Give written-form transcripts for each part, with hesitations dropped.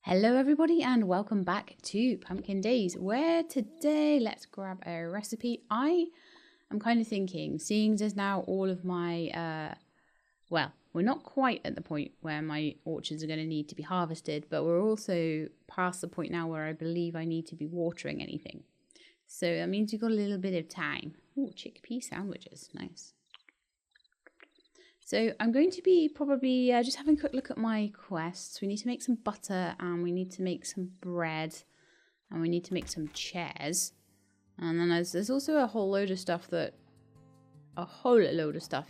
Hello everybody and welcome back to Pumpkin Days, where today let's grab a recipe. I am kind of thinking, seeing as now all of my, well, we're not quite at the point where my orchards are going to need to be harvested, but we're also past the point now where I believe I need to be watering anything. So that means you've got a little bit of time. Oh, chickpea sandwiches, nice. So I'm going to be probably just having a quick look at my quests. We need to make some butter and we need to make some bread and we need to make some chairs. And then there's also a whole load of stuff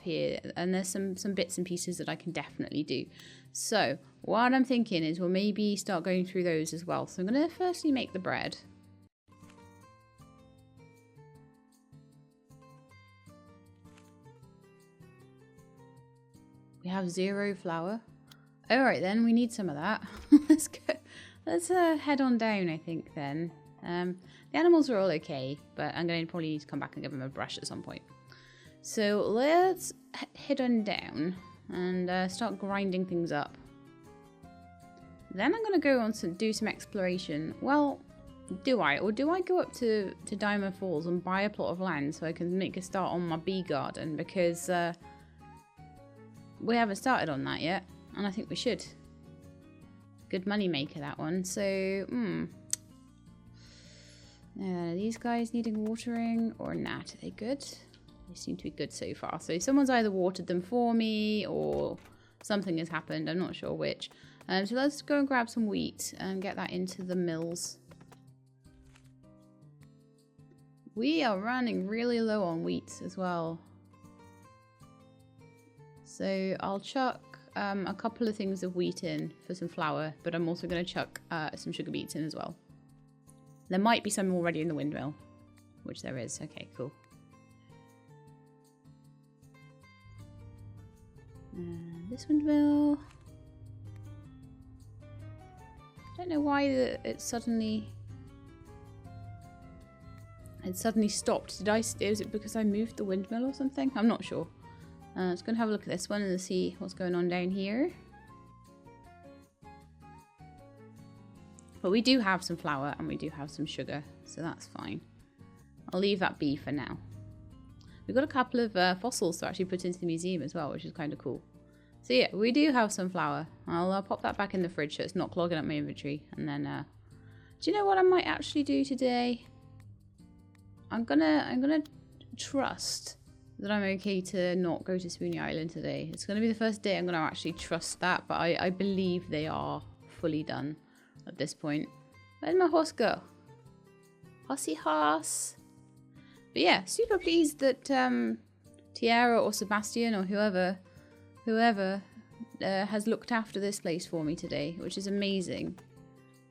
here, and there's some bits and pieces that I can definitely do. So what I'm thinking is we'll maybe start going through those as well. So I'm going to firstly make the bread. We have 0 flour. Alright then, we need some of that. Let's go. Let's head on down, I think, then. The animals are all okay, but I'm going to probably need to come back and give them a brush at some point. So let's head on down and start grinding things up. Then I'm going to go on to do some exploration. Well, do I? Or do I go up to Diamond Falls and buy a plot of land so I can make a start on my bee garden? Because we haven't started on that yet, and I think we should. Good money maker, that one. So, these guys needing watering or not? Are they good? They seem to be good so far. So someone's either watered them for me or something has happened. I'm not sure which. So let's go and grab some wheat and get that into the mills. We are running really low on wheat as well. So I'll chuck a couple of things of wheat in for some flour, but I'm also going to chuck some sugar beets in as well. There might be some already in the windmill, which there is. Okay, cool. This windmill. I don't know why it suddenly stopped. Is it because I moved the windmill or something? I'm not sure. Let's go and have a look at this one and see what's going on down here. But we do have some flour and we do have some sugar, so that's fine. I'll leave that be for now. We've got a couple of fossils to actually put into the museum as well, which is kind of cool. So yeah, we do have some flour. I'll pop that back in the fridge so it's not clogging up my inventory. And then, do you know what I might actually do today? I'm gonna trust that I'm okay to not go to Spoony Island today. It's going to be the first day I'm going to actually trust that, but I believe they are fully done at this point. Where'd my horse go? Horsey horse. But yeah, super pleased that Tiara or Sebastian or whoever has looked after this place for me today, which is amazing.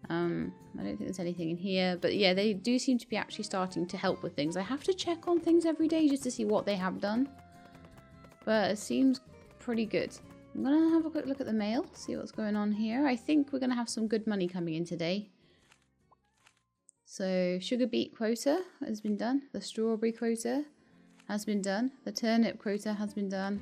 I don't think there's anything in here, but yeah, they do seem to be actually starting to help with things. I have to check on things every day just to see what they have done, but it seems pretty good. I'm gonna have a quick look at the mail, see what's going on here. I think we're gonna have some good money coming in today. So sugar beet quota has been done, the strawberry quota has been done, the turnip quota has been done.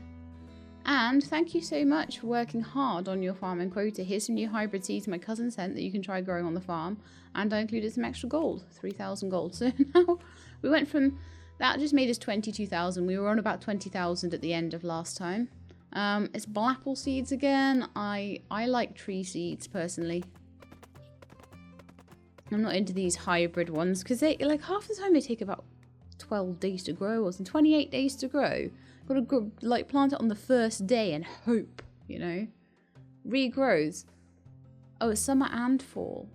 And thank you so much for working hard on your farming quota. Here's some new hybrid seeds my cousin sent that you can try growing on the farm. And I included some extra gold, 3,000 gold. So now we went from, that just made us 22,000. We were on about 20,000 at the end of last time. It's apple seeds again. I like tree seeds personally. I'm not into these hybrid ones because they, like, half the time they take about 12 days to grow or 28 days to grow. Got to go, like, plant it on the first day and hope, you know. Regrows. Oh, it's summer and fall.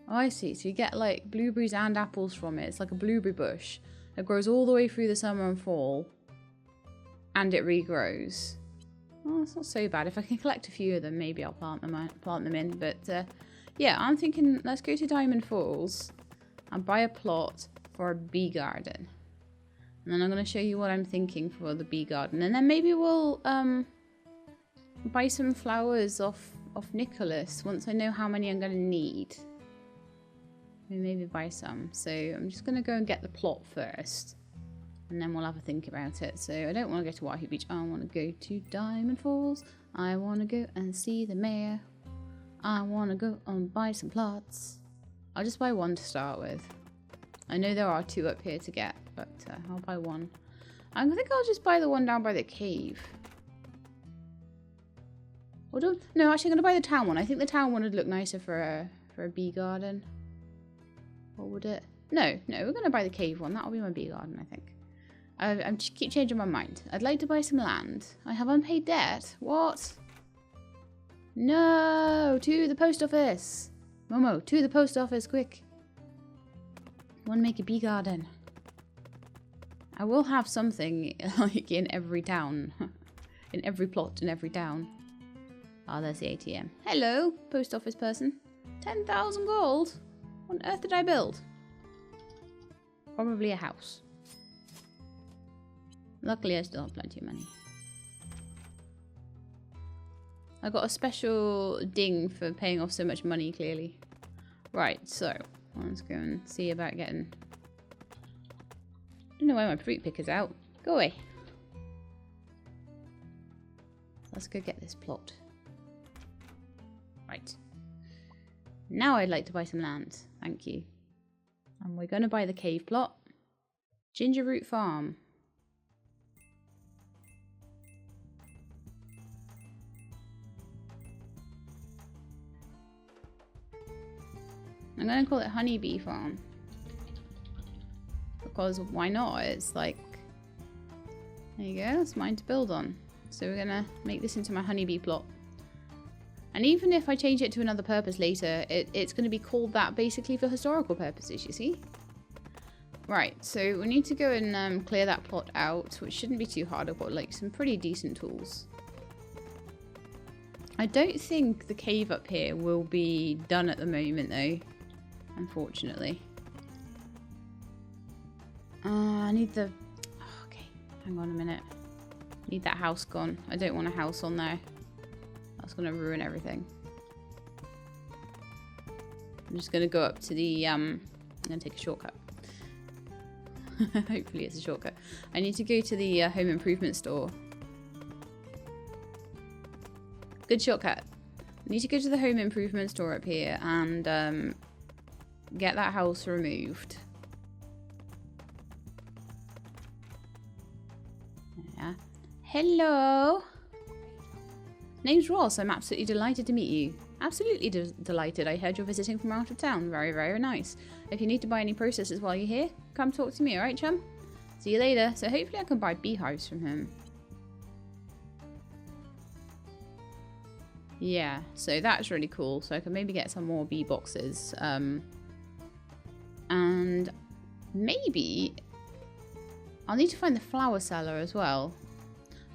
Oh, I see. So you get, like, blueberries and apples from it. It's like a blueberry bush. It grows all the way through the summer and fall. And it regrows. Oh, it's not so bad. If I can collect a few of them, maybe I'll plant them in. But, yeah, I'm thinking let's go to Diamond Falls and buy a plot for a bee garden. And then I'm going to show you what I'm thinking for the bee garden. And then maybe we'll buy some flowers off Nicholas once I know how many I'm going to need. Maybe buy some. So I'm just going to go and get the plot first. And then we'll have a think about it. So I don't want to go to Wahoo Beach. I want to go to Diamond Falls. I want to go and see the mayor. I want to go and buy some plots. I'll just buy one to start with. I know there are 2 up here to get, but I'll buy one. I think I'll just buy the one down by the cave. Or no, actually I'm going to buy the town one. I think the town one would look nicer for a bee garden. Or would it? No, we're going to buy the cave one. That'll be my bee garden, I think. I just keep changing my mind. I'd like to buy some land. I have unpaid debt. What? No, to the post office. Momo, to the post office, quick. I want to make a bee garden. I will have something like in every town. In every plot, in every town. Ah, there's the ATM. Hello, post office person. 10,000 gold? What on earth did I build? Probably a house. Luckily, I still have plenty of money. I got a special ding for paying off so much money, clearly. Right, so let's go and see about getting... I don't know why my fruit picker's out. Go away. Let's go get this plot. Right. Now I'd like to buy some land. Thank you. And we're going to buy the cave plot. Ginger root farm. I'm going to call it honeybee farm. Because why not? It's like... There you go. It's mine to build on. So we're going to make this into my honeybee plot. And even if I change it to another purpose later, it's going to be called that basically for historical purposes, you see? Right, so we need to go and clear that plot out, which shouldn't be too hard. I've got like some pretty decent tools. I don't think the cave up here will be done at the moment though, unfortunately. I need the... Oh, okay, hang on a minute. Need that house gone. I don't want a house on there. That's going to ruin everything. I'm just going to go up to the... I'm going to take a shortcut. Hopefully it's a shortcut. I need to go to the home improvement store. Good shortcut. I need to go to the home improvement store up here and get that house removed. Yeah. Hello. Name's Ross. I'm absolutely delighted to meet you. Absolutely delighted. I heard you're visiting from out of town. Very, very nice. If you need to buy any processes while you're here, come talk to me, alright, chum? See you later. So hopefully I can buy beehives from him. Yeah, so that's really cool. So I can maybe get some more bee boxes. And maybe I'll need to find the flower cellar as well.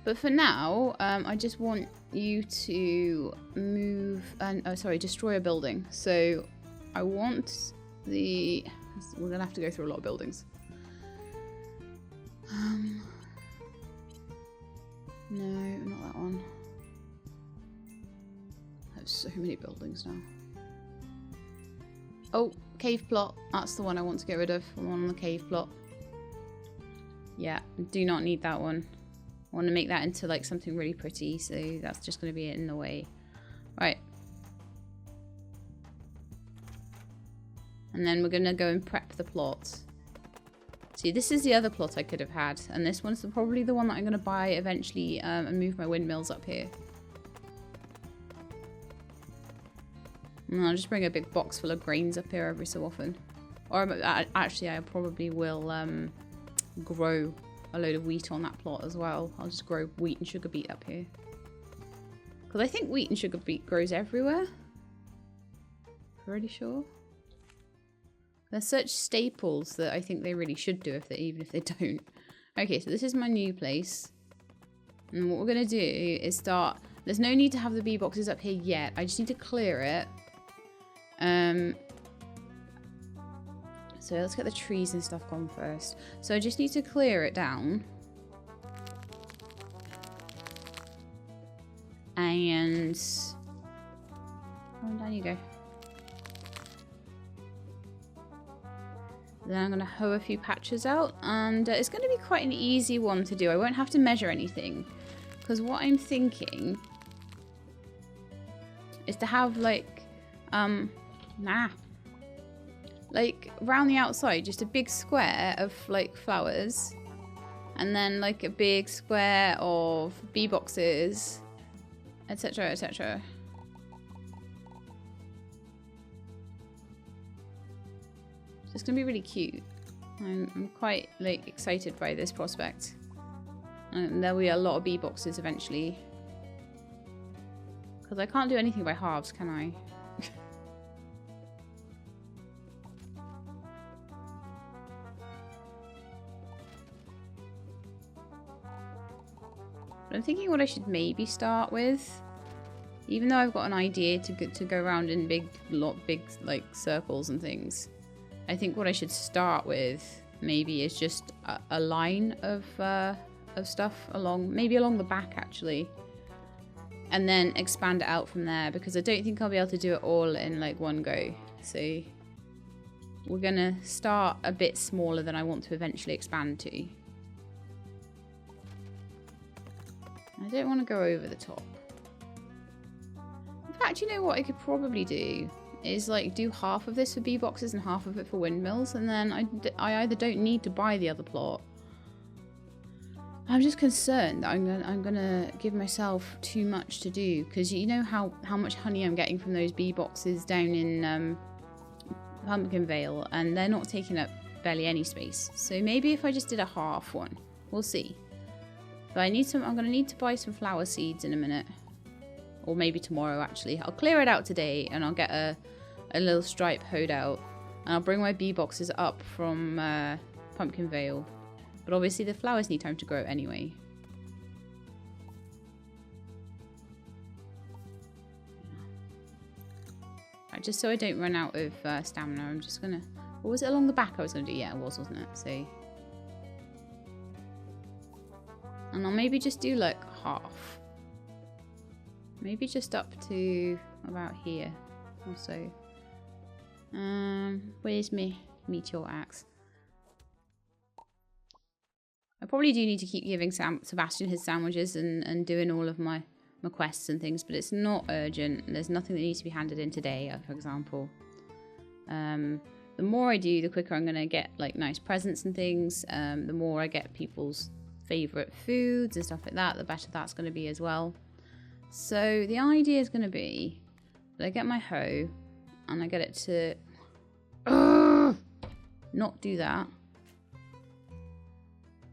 But for now, I just want you to move and destroy a building. So I want the... We're gonna have to go through a lot of buildings. No, not that one. I have so many buildings now. Oh, cave plot. That's the one I want to get rid of. The one on the cave plot. Yeah, do not need that one. I want to make that into like something really pretty, so that's just going to be in the way. Right. And then we're going to go and prep the plot. See, this is the other plot I could have had, and this one's probably the one that I'm going to buy eventually and move my windmills up here. And I'll just bring a big box full of grains up here every so often. Or actually, I probably will grow a load of wheat on that plot as well. I'll just grow wheat and sugar beet up here. Because I think wheat and sugar beet grows everywhere. Pretty sure. They're such staples that I think they really should do, even if they don't. Okay, so this is my new place. And what we're going to do is start... There's no need to have the bee boxes up here yet. I just need to clear it. So let's get the trees and stuff gone first. So I just need to clear it down. And... Oh, down you go. Then I'm going to hoe a few patches out. And it's going to be quite an easy one to do. I won't have to measure anything. Because what I'm thinking is to have like, like around the outside, just a big square of like flowers. And then like a big square of bee boxes, etc, etc. So it's gonna be really cute. I'm quite like excited by this prospect. And there'll be a lot of bee boxes eventually. Because I can't do anything by halves, can I? But I'm thinking what I should maybe start with. Even though I've got an idea to go around in big like circles and things. I think what I should start with maybe is just a line of stuff maybe along the back actually. And then expand it out from there, because I don't think I'll be able to do it all in like one go. So we're gonna start a bit smaller than I want to eventually expand to. I don't want to go over the top. In fact, you know what I could probably do is like do half of this for bee boxes and half of it for windmills, and then I either don't need to buy the other plot. I'm just concerned that I'm gonna give myself too much to do, because you know how much honey I'm getting from those bee boxes down in Pumpkin Vale, and they're not taking up barely any space. So maybe if I just did a half one, we'll see. But I'm gonna need to buy some flower seeds in a minute. Or maybe tomorrow actually. I'll clear it out today and I'll get a little stripe hoed out. And I'll bring my bee boxes up from Pumpkin Vale. But obviously the flowers need time to grow anyway. Right, just so I don't run out of stamina, I'm just gonna... What was it along the back I was gonna do? Yeah, it was, wasn't it? So... And I'll maybe just do like half. Maybe just up to about here or so. Where's my meteor axe? I probably do need to keep giving Sebastian his sandwiches and doing all of my quests and things, but it's not urgent. There's nothing that needs to be handed in today, for example. The more I do, the quicker I'm going to get like nice presents and things. The more I get people's favourite foods and stuff like that, the better that's going to be as well. So the idea is going to be that I get my hoe and I get it to not do that.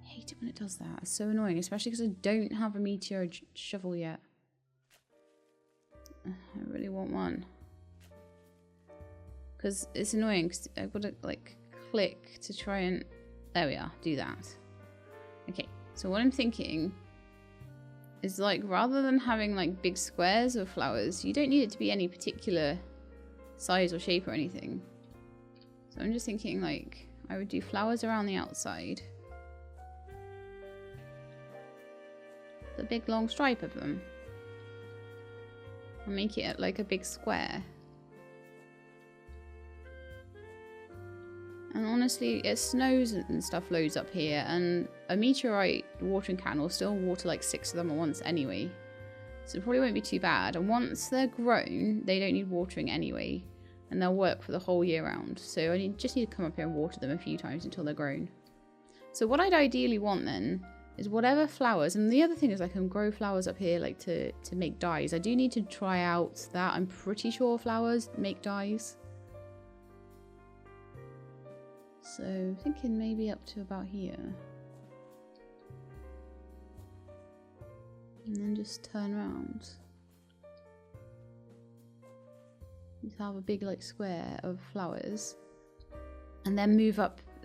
I hate it when it does that. It's so annoying, especially because I don't have a meteor shovel yet. I really want one. Because it's annoying because I've got to like click to try and... There we are, do that. Okay, so what I'm thinking is like rather than having like big squares of flowers, you don't need it to be any particular size or shape or anything. So I'm just thinking like I would do flowers around the outside. The big long stripe of them. I'll make it like a big square. And honestly, it snows and stuff loads up here, and a meteorite watering can will still water like 6 of them at once anyway. So it probably won't be too bad. And once they're grown, they don't need watering anyway, and they'll work for the whole year round. So I just need to come up here and water them a few times until they're grown. So what I'd ideally want then is whatever flowers, and the other thing is I can grow flowers up here like to make dyes. I do need to try out that. I'm pretty sure flowers make dyes. So I'm thinking maybe up to about here. And then just turn around. Just have a big like square of flowers. And then move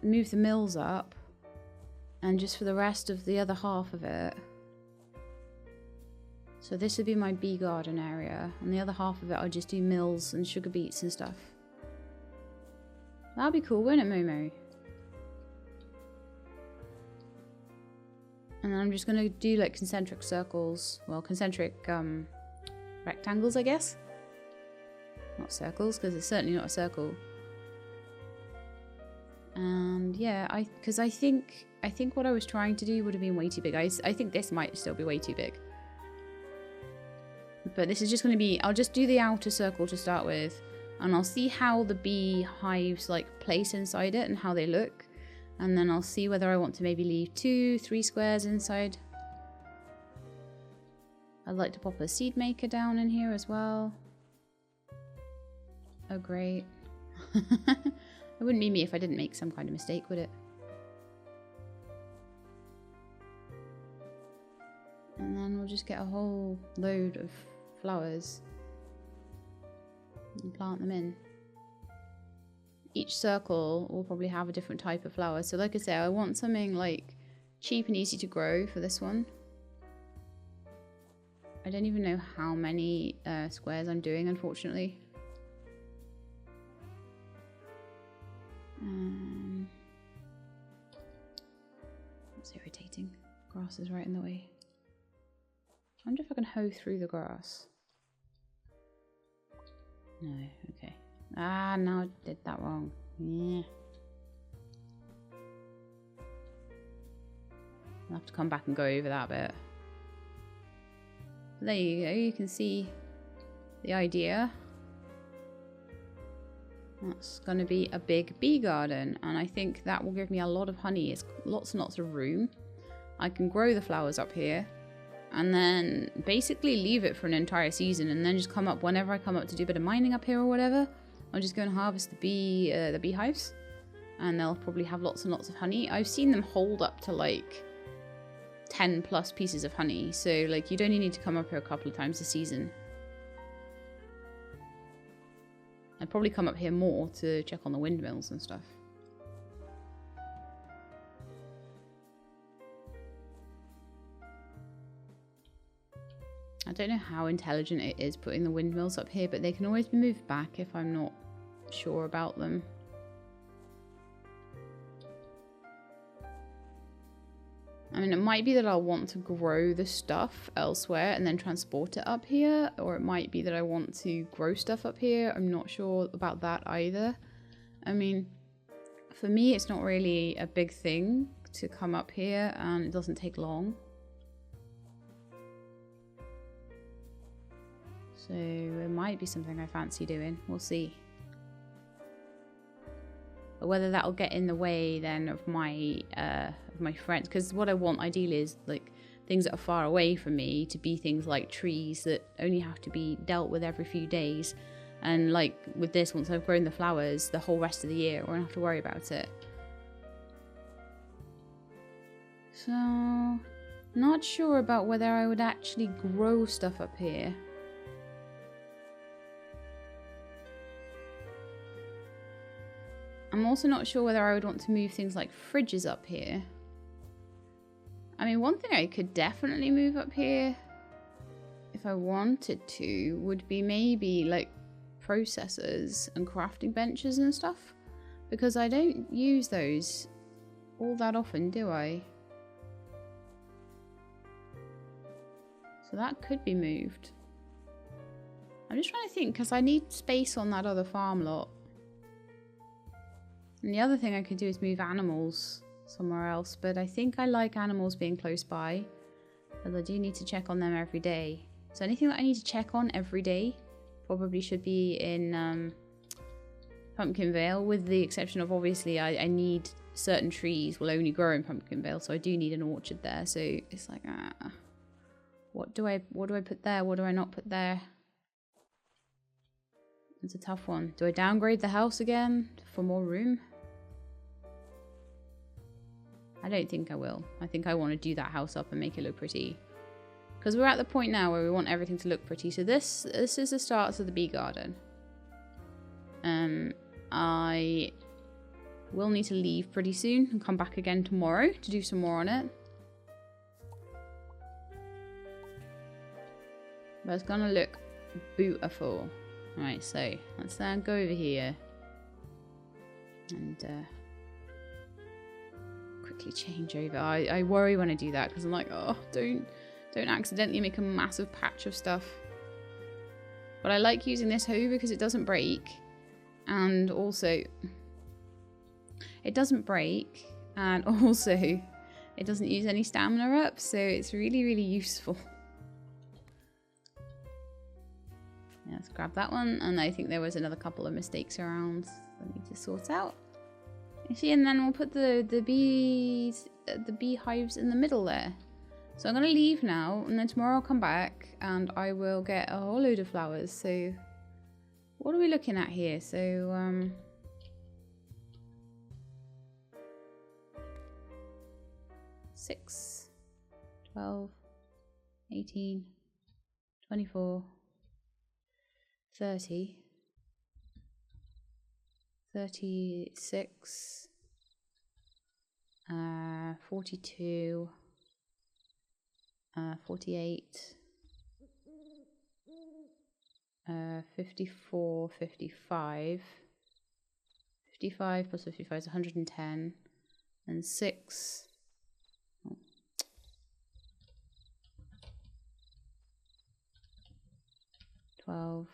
the mills up. And just for the rest of the other half of it. So this would be my bee garden area. And the other half of it I'll just do mills and sugar beets and stuff. That'll be cool, won't it, Momo? And then I'm just gonna do like concentric circles. Well, concentric rectangles, I guess. Not circles, because it's certainly not a circle. And yeah, because I think what I was trying to do would have been way too big. I think this might still be way too big. But this is just going to be, I'll just do the outer circle to start with. And I'll see how the bee hives like place inside it and how they look. And then I'll see whether I want to maybe leave 2, 3 squares inside. I'd like to pop a seed maker down in here as well. Oh, great. It wouldn't be me if I didn't make some kind of mistake, would it? And then we'll just get a whole load of flowers and plant them in. Each circle will probably have a different type of flower. So like I say, I want something like cheap and easy to grow for this one. I don't even know how many squares I'm doing, unfortunately. That's irritating. Grass is right in the way. I wonder if I can hoe through the grass. No, okay. Ah, no, I did that wrong. Yeah. I'll have to come back and go over that bit. There you go, you can see the idea. That's going to be a big bee garden, and I think that will give me a lot of honey. It's lots and lots of room. I can grow the flowers up here, and then basically leave it for an entire season, and then just come up whenever I come up to do a bit of mining up here or whatever. I'll just go and harvest the beehives, and they'll probably have lots and lots of honey. I've seen them hold up to like 10 plus pieces of honey, so like you'd only need to come up here a couple of times a season. I'd probably come up here more to check on the windmills and stuff. I don't know how intelligent it is putting the windmills up here, but they can always be moved back if I'm not sure about them. I mean, it might be that I'll want to grow the stuff elsewhere and then transport it up here, or it might be that I want to grow stuff up here. I'm not sure about that either. I mean, for me, it's not really a big thing to come up here, and it doesn't take long. So it might be something I fancy doing. We'll see. But whether that'll get in the way then of my friends, because what I want ideally is like things that are far away from me to be things like trees that only have to be dealt with every few days. And like with this, once I've grown the flowers, the whole rest of the year, I won't have to worry about it. So, not sure about whether I would actually grow stuff up here. I'm also not sure whether I would want to move things like fridges up here. I mean, one thing I could definitely move up here, if I wanted to, would be maybe like processors and crafting benches and stuff. Because I don't use those all that often, do I? So that could be moved. I'm just trying to think, because I need space on that other farm lot. And the other thing I could do is move animals somewhere else, but I think I like animals being close by, but I do need to check on them every day. So anything that I need to check on every day probably should be in Pumpkin Vale, with the exception of obviously I need certain trees will only grow in Pumpkin Vale, so I do need an orchard there. So it's like, what do I put there? What do I not put there? It's a tough one. Do I downgrade the house again for more room? I don't think I will. I think I want to do that house up and make it look pretty. Because we're at the point now where we want everything to look pretty. So this is the start of the bee garden. I will need to leave pretty soon and come back again tomorrow to do some more on it. But it's gonna look beautiful. Right, so let's then go over here and quickly change over. I worry when I do that because I'm like, oh, don't accidentally make a massive patch of stuff. But I like using this hoe because it doesn't break, and also it doesn't break, and also it doesn't use any stamina up, so it's really, really useful. Yeah, let's grab that one. And I think there was another couple of mistakes around that I need to sort out. Actually, and then we'll put the beehives in the middle there. So I'm going to leave now, and then tomorrow I'll come back and I will get a whole load of flowers. So what are we looking at here? So 6, 12, 18, 24, 30, 36, 42, 48, 54, 55, 55 plus 55 is 110, and 6, 12,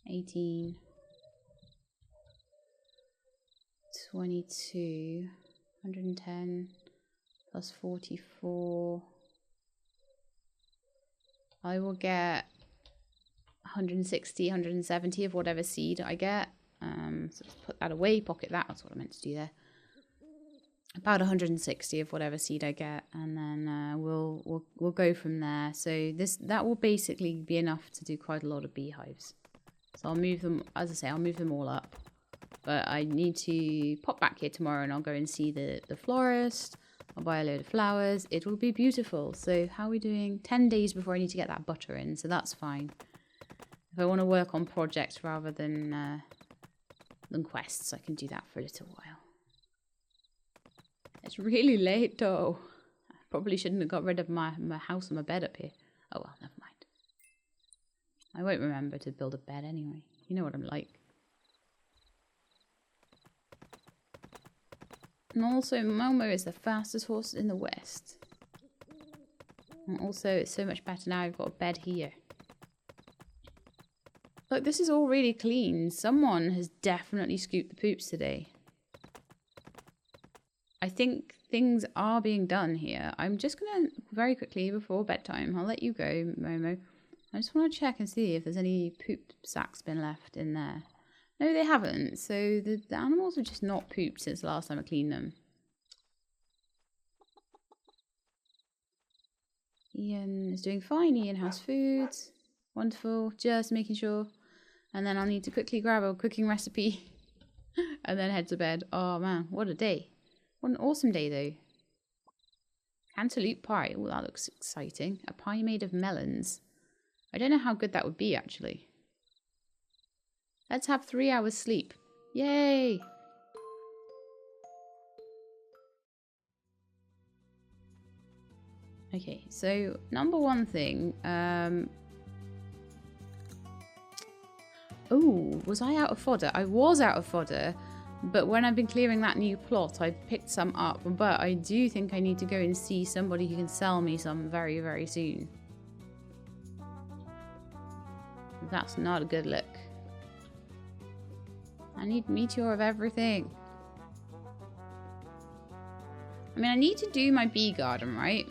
18, 22, 110 plus 44. I will get 160, 170 of whatever seed I get. So let's put that away, pocket that. That's what I meant to do there. About 160 of whatever seed I get, and then we'll go from there. So that will basically be enough to do quite a lot of beehives. So I'll move them, as I say, I'll move them all up. But I need to pop back here tomorrow and I'll go and see the florist. I'll buy a load of flowers. It will be beautiful. So how are we doing? 10 days before I need to get that butter in, so that's fine. If I want to work on projects rather than quests, I can do that for a little while. It's really late though. I probably shouldn't have got rid of my house and my bed up here. Oh well, never mind. I won't remember to build a bed anyway. You know what I'm like. And also, Momo is the fastest horse in the West. And also, it's so much better now I've got a bed here. Look, this is all really clean. Someone has definitely scooped the poops today. I think things are being done here. I'm just going to, very quickly, before bedtime, I'll let you go, Momo. I just want to check and see if there's any poop sacks been left in there. No, they haven't. So the animals have just not pooped since the last time I cleaned them. Ian is doing fine. Ian has food. Wonderful. Just making sure. And then I'll need to quickly grab a cooking recipe and then head to bed. Oh man, what a day. What an awesome day though. Cantaloupe pie. Oh, that looks exciting. A pie made of melons. I don't know how good that would be actually. Let's have 3 hours sleep. Yay! Okay, so number one thing. Oh, was I out of fodder? I was out of fodder, but when I've been clearing that new plot, I picked some up. But I do think I need to go and see somebody who can sell me some very, very soon. That's not a good look. I need meteor of everything. I mean, I need to do my bee garden, right?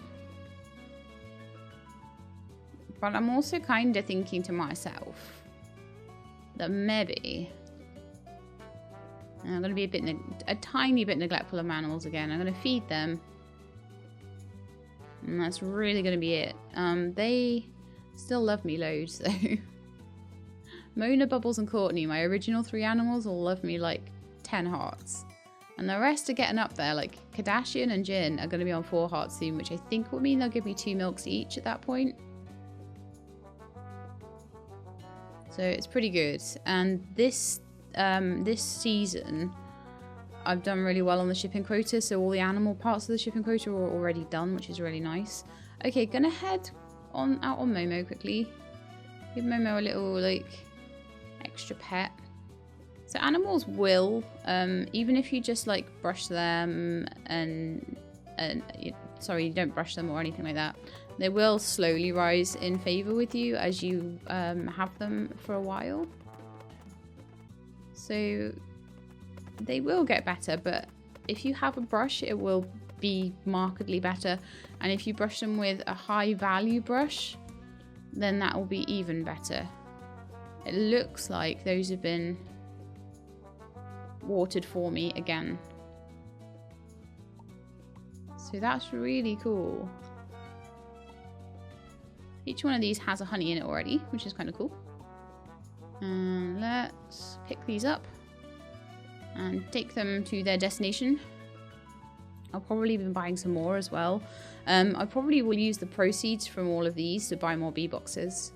But I'm also kind of thinking to myself that maybe I'm going to be a tiny bit neglectful of animals again. I'm going to feed them. And that's really going to be it. They still love me loads, though. Mona, Bubbles, and Courtney, my original 3 animals, will love me like 10 hearts. And the rest are getting up there. Like Kardashian and Jin are going to be on 4 hearts soon, which I think will mean they'll give me 2 milks each at that point. So it's pretty good. And this season, I've done really well on the shipping quota. So all the animal parts of the shipping quota are already done, which is really nice. Okay, gonna head out on Momo quickly. Give Momo a little like extra pet. So animals will, even if you just like brush them and sorry, you don't brush them or anything like that, they will slowly rise in favor with you as you have them for a while. So they will get better, but if you have a brush, it will be markedly better. And if you brush them with a high value brush, then that will be even better. It looks like those have been watered for me again. So that's really cool. Each one of these has a honey in it already, which is kind of cool. And let's pick these up and take them to their destination. I'll probably be buying some more as well. I probably will use the proceeds from all of these to buy more bee boxes.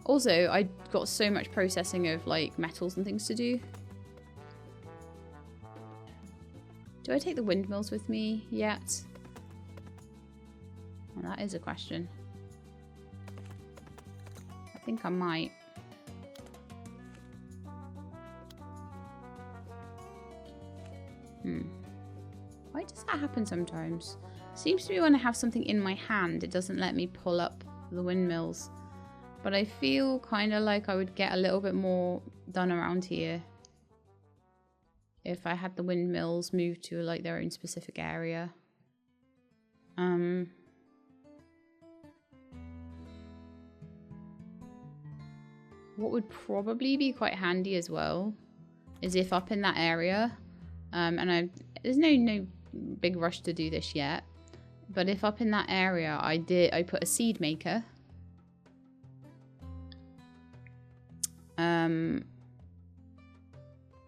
Also, I got so much processing of like metals and things to do. Do I take the windmills with me yet? Well, that is a question. I think I might. Why does that happen sometimes? Seems to be when I have something in my hand, it doesn't let me pull up the windmills. But I feel kind of like I would get a little bit more done around here if I had the windmills moved to like their own specific area. What would probably be quite handy as well is if up in that area, and there's no big rush to do this yet, but if up in that area I put a seed maker, and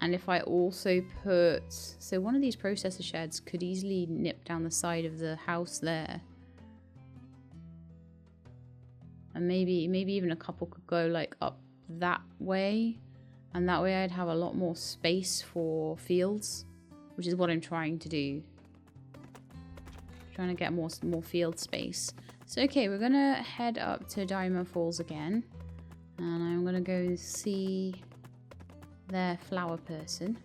if I also put, so one of these processor sheds could easily nip down the side of the house there, and maybe even a couple could go like up that way, and that way I'd have a lot more space for fields, which is what I'm trying to do. Trying to get more field space. So okay, we're gonna head up to Diamond Falls again, and I'm gonna go see their flower person,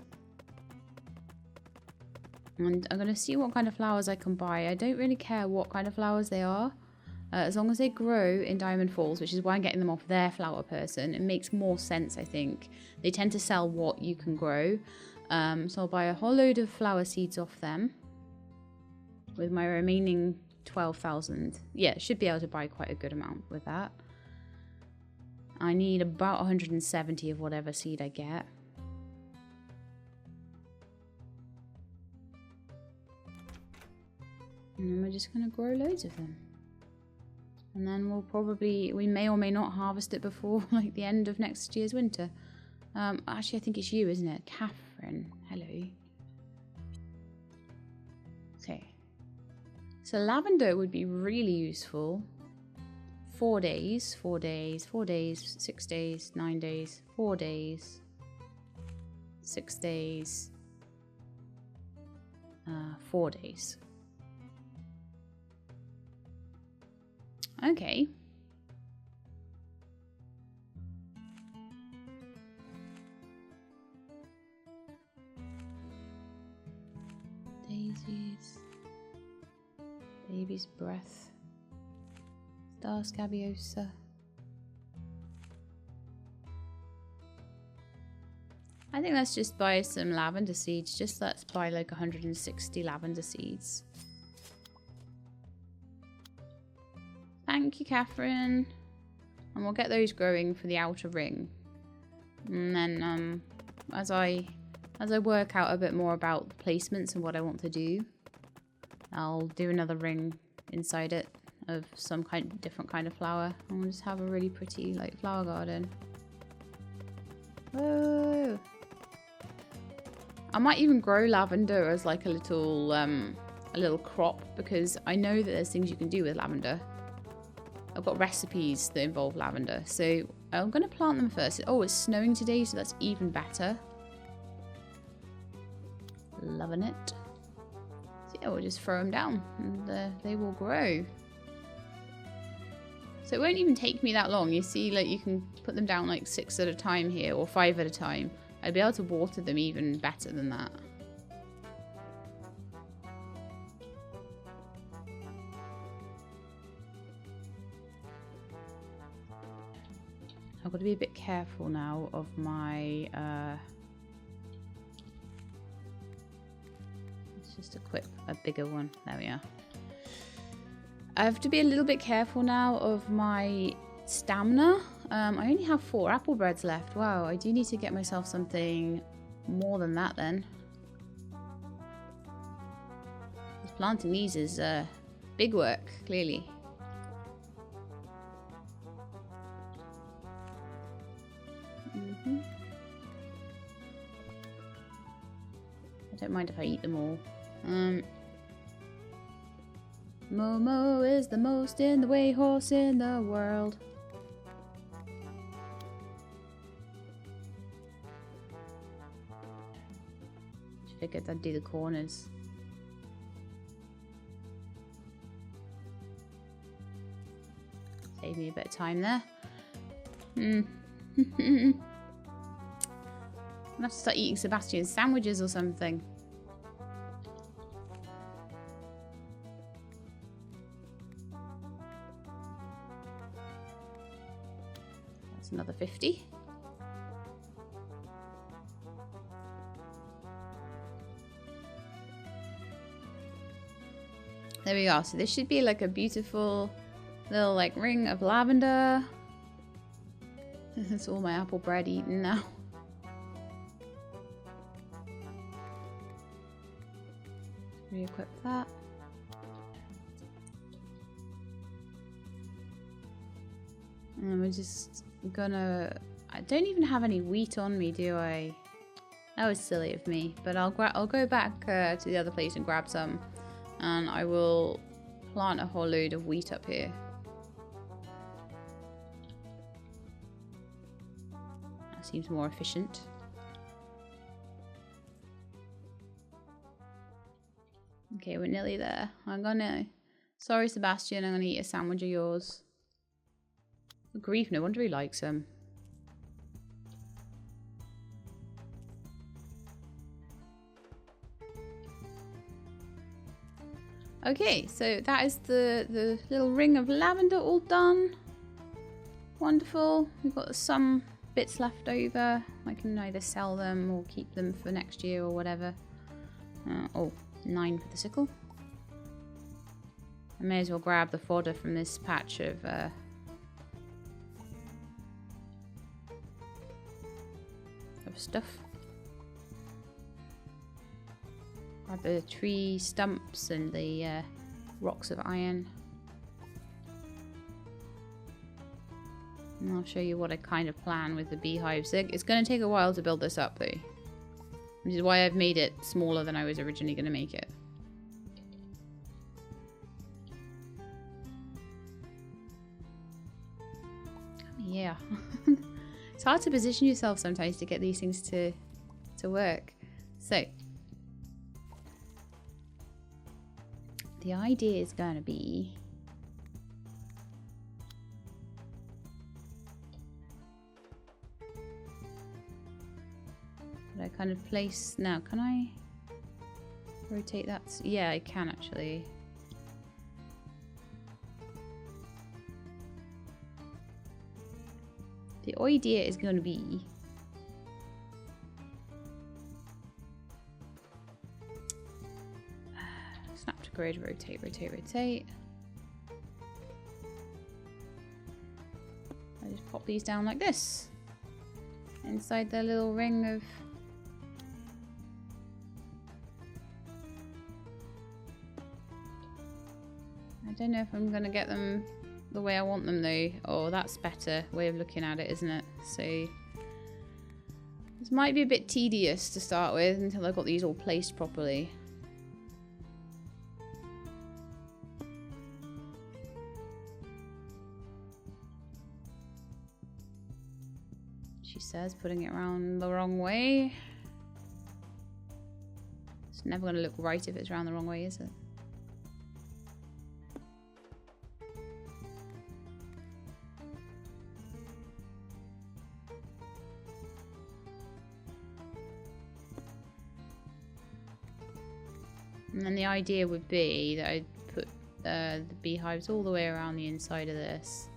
and I'm gonna see what kind of flowers I can buy. I don't really care what kind of flowers they are, as long as they grow in Diamond Falls, which is why I'm getting them off their flower person. It makes more sense, I think. They tend to sell what you can grow, so I'll buy a whole load of flower seeds off them with my remaining 12,000. Yeah, should be able to buy quite a good amount with that. I need about 170 of whatever seed I get. And we're just going to grow loads of them. And then we may or may not harvest it before like the end of next year's winter. Actually, I think it's you, isn't it? Catherine. Hello. Okay. So lavender would be really useful. 4 days, 4 days, 4 days, 6 days, 9 days, 4 days, 6 days, 4 days. Okay. Daisies. Baby's breath. Star scabiosa. I think let's just buy some lavender seeds. Just let's buy like 160 lavender seeds. Thank you, Catherine. And we'll get those growing for the outer ring. And then as I work out a bit more about the placements and what I want to do, I'll do another ring inside it of some different kind of flower. And we'll just have a really pretty like flower garden. Whoa! I might even grow lavender as like a little crop, because I know that there's things you can do with lavender. I've got recipes that involve lavender, so I'm going to plant them first. Oh, it's snowing today, so that's even better. Loving it. So yeah, we'll just throw them down and they will grow. So it won't even take me that long. You see, like you can put them down like 6 at a time here, or 5 at a time. I'd be able to water them even better than that. I've got to be a bit careful now of my let's just equip a bigger one. There we are. I have to be a little bit careful now of my stamina. I only have 4 apple breads left. Wow, I do need to get myself something more than that then. Planting these is big work, clearly. I don't mind if I eat them all. Momo is the most in the way horse in the world. Figured I'd do the corners. Save me a bit of time there. I'm gonna have to start eating Sebastian's sandwiches or something. That's another 50. There we are. So this should be like a beautiful little like ring of lavender. That's all my apple bread eaten now. Re-equip that. And we're just gonna... I don't even have any wheat on me, do I? That was silly of me. But I'll go back to the other place and grab some. And I will plant a whole load of wheat up here. That seems more efficient. Okay, we're nearly there. I'm gonna... Sorry, Sebastian, I'm gonna eat a sandwich of yours. Grief, no wonder he likes them. Okay, so that is the little ring of lavender all done. Wonderful. We've got some bits left over. I can either sell them or keep them for next year or whatever. Oh, 9 for the sickle. I may as well grab the fodder from this patch of stuff. Grab the tree stumps and the rocks of iron. And I'll show you what I kind of plan with the beehives. It's going to take a while to build this up though. Which is why I've made it smaller than I was originally going to make it. Yeah. It's hard to position yourself sometimes to get these things to work. So the idea is going to be that I kind of place now. Can I rotate that? Yeah, I can actually. The idea is going to be snap to grid, rotate, rotate, rotate. I just pop these down like this inside the little ring of I don't know if I'm going to get them the way I want them though. Oh, that's better way of looking at it, isn't it? So this might be a bit tedious to start with until I've got these all placed properly. She says putting it around the wrong way. It's never going to look right if it's around the wrong way, is it? And then the idea would be that I'd put the beehives all the way around the inside of this.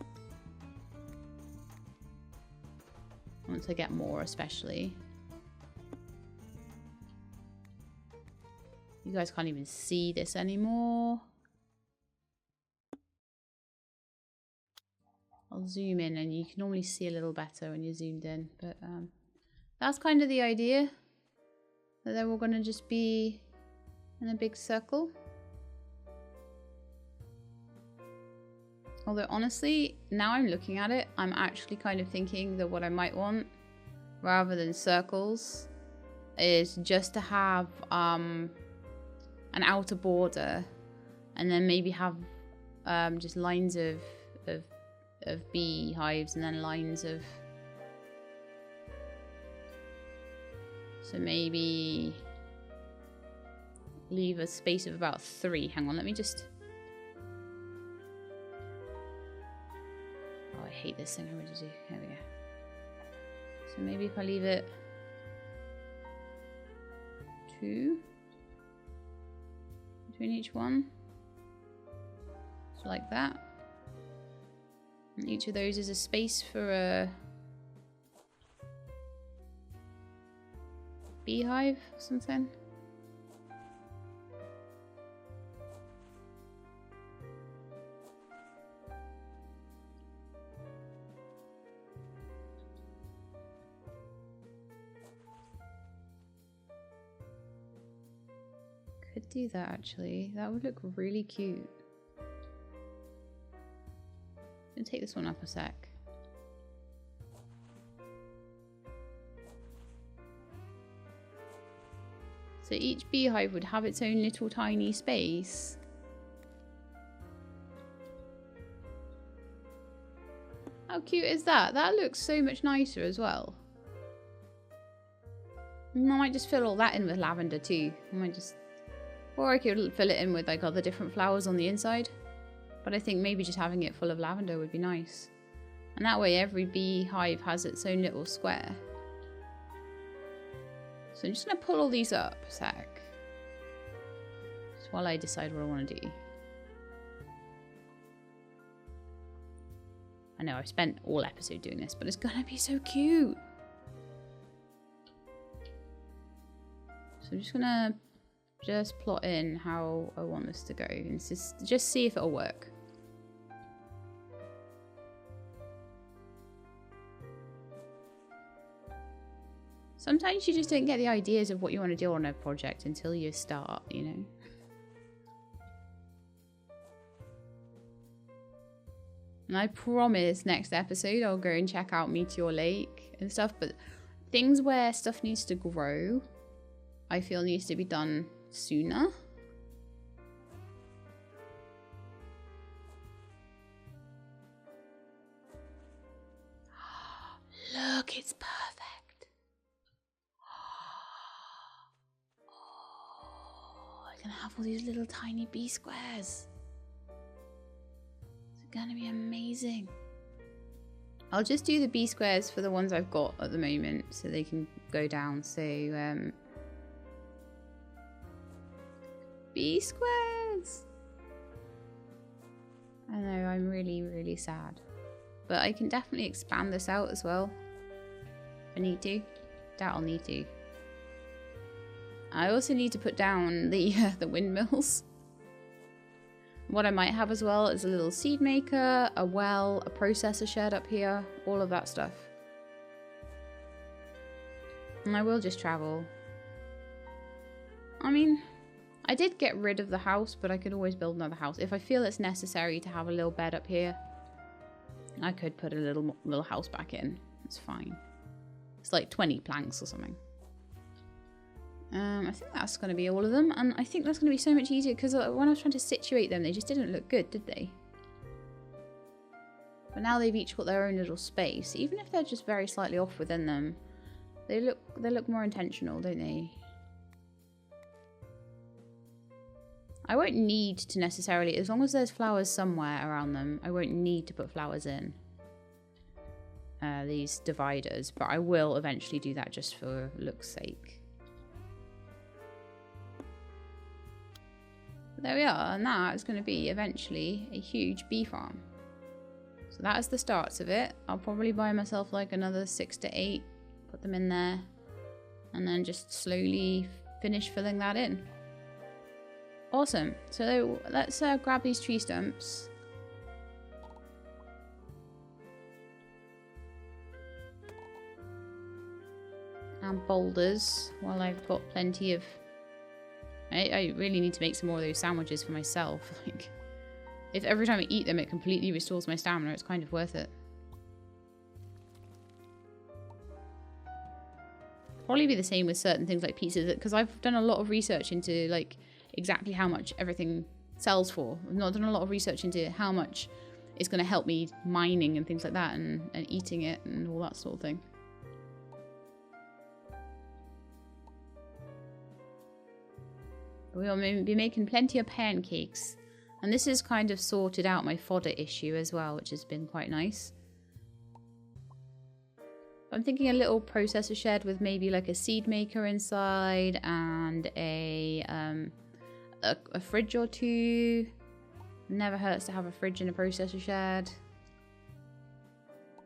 Once I get more, especially. You guys can't even see this anymore. I'll zoom in, and you can normally see a little better when you're zoomed in. But that's kind of the idea. That they're all going to just be in a big circle. Although honestly, now I'm looking at it, I'm actually kind of thinking that what I might want, rather than circles, is just to have an outer border, and then maybe have just lines of beehives, and then lines of... So maybe leave a space of about 3. Hang on, let me just... Oh, I hate this thing I want to do. There we go. So maybe if I leave it 2 between each one. So like that. And each of those is a space for a beehive or something. Could do that actually. That would look really cute. I'm gonna take this one up a sec. So each beehive would have its own little tiny space. How cute is that? That looks so much nicer as well. And I might just fill all that in with lavender too. I might just... Or I could fill it in with like other different flowers on the inside. But I think maybe just having it full of lavender would be nice. And that way every beehive has its own little square. So I'm just going to pull all these up a sec. Just while I decide what I want to do. I know I've spent all episode doing this, but it's going to be so cute. So I'm just going to plot in how I want this to go. And just see if it'll work. Sometimes you just don't get the ideas of what you want to do on a project until you start, you know. And I promise next episode I'll go and check out Meteor Lake and stuff, but things where stuff needs to grow, I feel needs to be done sooner. Look, it's perfect. Gonna have all these little tiny bee squares. It's gonna be amazing. I'll just do the bee squares for the ones I've got at the moment so they can go down. So bee squares. I know, I'm really sad, but I can definitely expand this out as well if I need to. Doubt I'll need to. I also need to put down the windmills. What I might have as well is a little seed maker, a well, a processor shed up here, all of that stuff. And I will just travel. I mean, I did get rid of the house, but I could always build another house. If I feel it's necessary to have a little bed up here, I could put a little house back in. It's fine. It's like 20 planks or something. I think that's going to be all of them, and I think that's going to be so much easier because when I was trying to situate them, they just didn't look good, did they? But now they've each got their own little space, even if they're just very slightly off within them. They look more intentional, don't they? I won't need to necessarily, as long as there's flowers somewhere around them, I won't need to put flowers in these dividers, but I will eventually do that just for look's sake. There we are, and that is going to be eventually a huge bee farm. So that is the starts of it. I'll probably buy myself like another 6 to 8, put them in there, and then just slowly finish filling that in. Awesome. So let's grab these tree stumps. and boulders while I've got plenty of... I really need to make some more of those sandwiches for myself. Like, if every time I eat them it completely restores my stamina, it's kind of worth it. Probably be the same with certain things like pizzas, because I've done a lot of research into like exactly how much everything sells for. I've not done a lot of research into how much it's going to help me mining and things like that, and eating it and all that sort of thing. We'll be making plenty of pancakes, and this has kind of sorted out my fodder issue as well, which has been quite nice. I'm thinking a little processor shed with maybe like a seed maker inside and a fridge or two. Never hurts to have a fridge in a processor shed.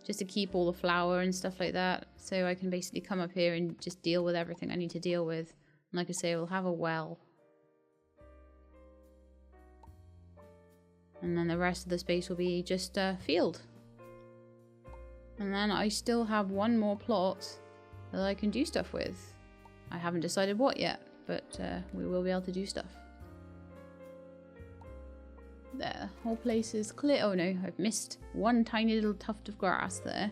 Just to keep all the flour and stuff like that. So I can basically come up here and just deal with everything I need to deal with. And like I say, we'll have a well. And then the rest of the space will be just a field. And then I still have one more plot that I can do stuff with. I haven't decided what yet, but we will be able to do stuff. There, whole place is clear. Oh no, I've missed one tiny little tuft of grass there.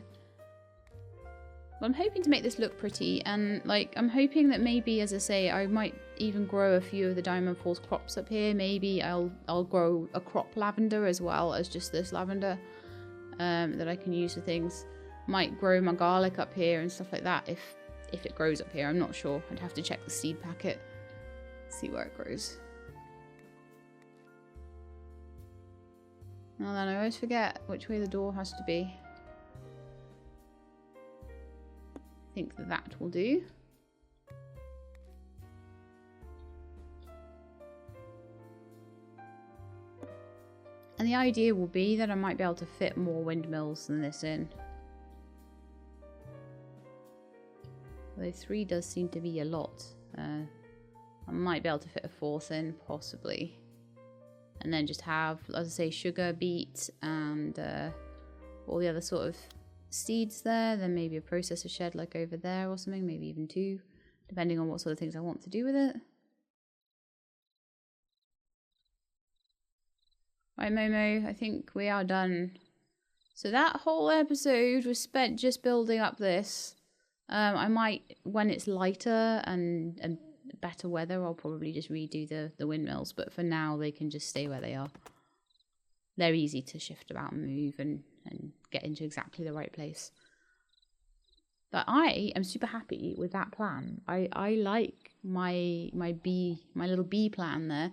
But I'm hoping to make this look pretty, and like I'm hoping that maybe, as I say, I might even grow a few of the Diamond Falls crops up here. Maybe I'll grow a crop lavender as well as just this lavender that I can use for things. Might grow my garlic up here and stuff like that if it grows up here. I'm not sure. I'd have to check the seed packet, see where it grows. Now then, I always forget which way the door has to be. I think that will do. And the idea will be that I might be able to fit more windmills than this in. Although 3 does seem to be a lot. I might be able to fit a 4th in, possibly. And then just have, as I say, sugar, beet, and all the other sort of seeds there. Then maybe a processor shed like over there or something, maybe even 2, depending on what sort of things I want to do with it. Right, Momo, I think we are done. So that whole episode was spent just building up this. I might, when it's lighter and better weather, I'll probably just redo the windmills. But for now, they can just stay where they are. They're easy to shift about and move and get into exactly the right place. But I am super happy with that plan. I like my little bee plan there.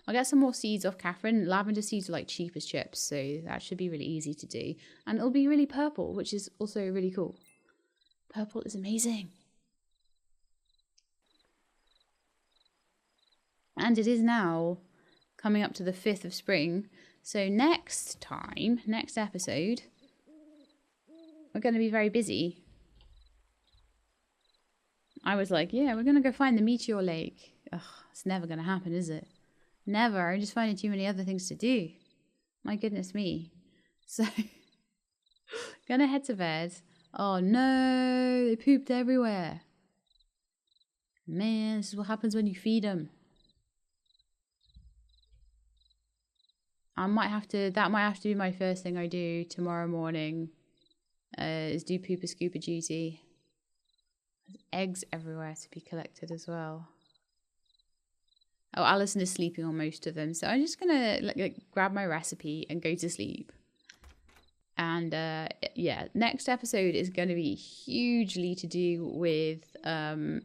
I'll get some more seeds off Catherine. Lavender seeds are like cheap as chips, so that should be really easy to do. And it'll be really purple, which is also really cool. Purple is amazing. And it is now coming up to the 5th of spring. So next episode, we're going to be very busy. I was like, yeah, we're going to go find the meteor lake. Ugh, it's never going to happen, is it? Never. I'm just finding too many other things to do. My goodness me. So, gonna head to bed. Oh no, they pooped everywhere. Man, this is what happens when you feed them. That might have to be my first thing I do tomorrow morning. Is do pooper scooper duty. There's eggs everywhere to be collected as well. Oh, Alison is sleeping on most of them, so I'm just gonna like grab my recipe and go to sleep. And yeah, next episode is going to be hugely to do with some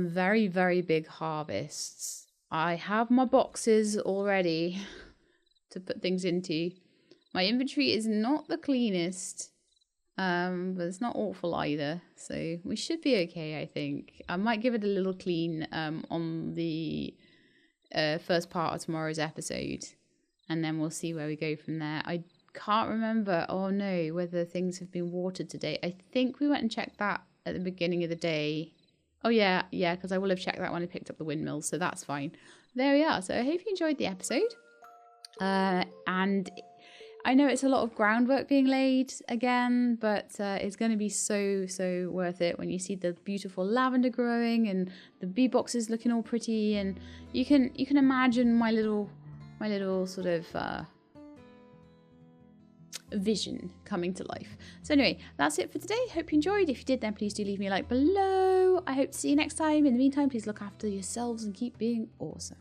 very, very big harvests. I have my boxes already to put things into. My inventory is not the cleanest, but it's not awful either. So we should be okay, I think. I might give it a little clean on the first part of tomorrow's episode. And then we'll see where we go from there. I can't remember, oh no, whether things have been watered today. I think we went and checked that at the beginning of the day. Oh yeah, because I will have checked that when I picked up the windmills, so that's fine. There we are. So I hope you enjoyed the episode. And I know it's a lot of groundwork being laid again, but it's going to be so worth it when you see the beautiful lavender growing and the bee boxes looking all pretty, and you can imagine my little sort of vision coming to life. So anyway, that's it for today. Hope you enjoyed. If you did, then please do leave me a like below. I hope to see you next time. In the meantime, please look after yourselves and keep being awesome.